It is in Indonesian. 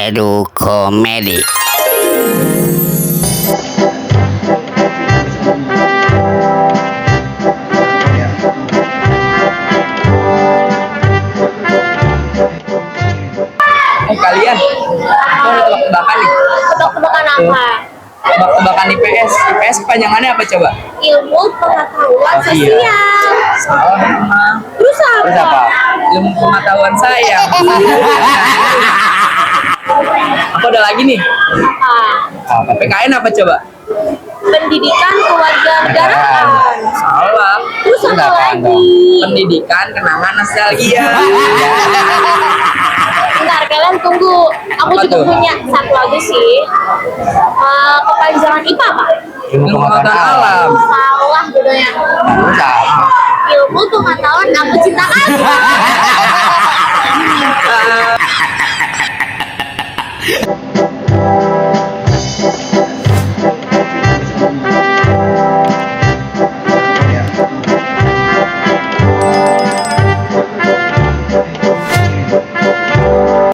Edu Komedi. Kalian, aku ada tebak-tebakan nih. Tebak-tebakan apa? Tebak-tebakan IPS. IPS kepanjangannya apa coba? Ilmu pengetahuan sosial. Salah emang. Terus apa? Ilmu pengetahuan saya. Aku ada lagi nih. Apa? PKN apa coba? Pendidikan kewarganegaraan. Salah. Terus apa lagi? Pendidikan kenangan nostalgia. Bentar, kalian tunggu. Aku Apa juga tuh? punya satu lagi sih. Kepanjangan IPA apa? Ilmu pengetahuan alam. Salah bedanya. Terus apa? Ilmu pengetahuan aku cinta kasih.